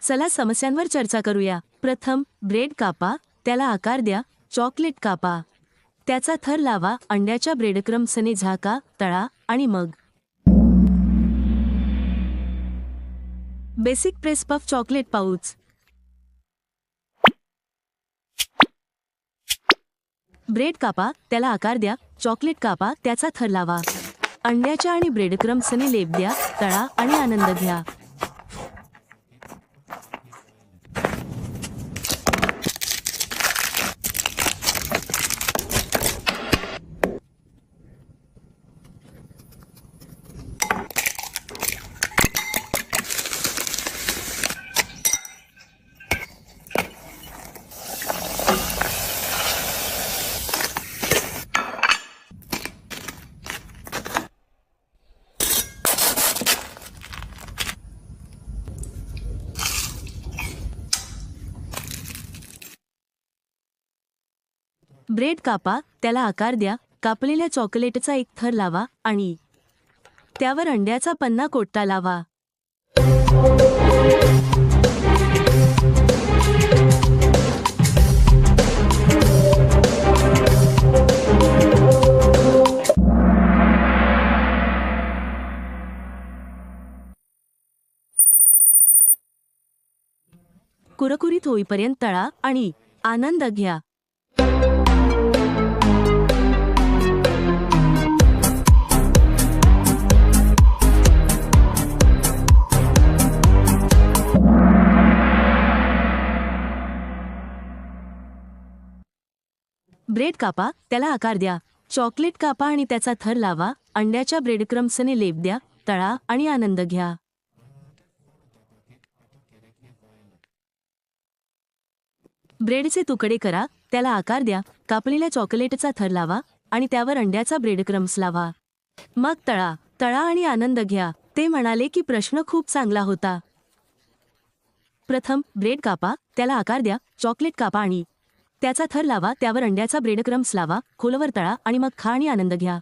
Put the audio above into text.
चला समस्यांवर चर्चा करूया। प्रथम, ब्रेड कापा, त्याला आकार द्या, चॉकलेट कापा, त्याचा थर लावा, अंड्याच्या ब्रेडक्रम्सने झाका, तळा आणि मग basic press puff chocolate pouch. Bread कापा, त्याला आकार द्या, चॉकलेट कापा, त्याचा थर लावा, अंड्याच्या आणि ब्रेडक्रम्सने लेप द्या, तळा आणि आनंद घ्या। ब्रेड कापा, त्याला आकार द्या, कापलेल्या चॉकलेटचा एक थर लावा आणि त्यावर अंड्याचा पन्ना कोट्टा लावा। कुरकुरीत होईपर्यंत तळा आणि आनंद घ्या। ब्रेड कापा, त्याला आकार द्या, चॉकलेट कापा आणि त्याचा थर लावा, अंड्याच्या ब्रेडक्रम्सने लेप द्या, तळा आणि आनंद घ्या। ब्रेडचे तुकडे करा, त्याला आकार द्या, कापलेल्या चॉकलेटचा थर लावा आणि त्यावर अंड्याचा ब्रेडक्रम्स लावा, मग तळा आणि आनंद घ्या। ते म्हणाले की प्रश्न खूप चांगला होता। प्रथम, ब्रेड कापा, त्याला आकार द्या, चॉकलेट कापा आणि त्याचा थर लावा, त्यावर अंड्याचा ब्रेडक्रम्स लावा, खोलवर तळा आणि मग खा आणि आनंद घ्या।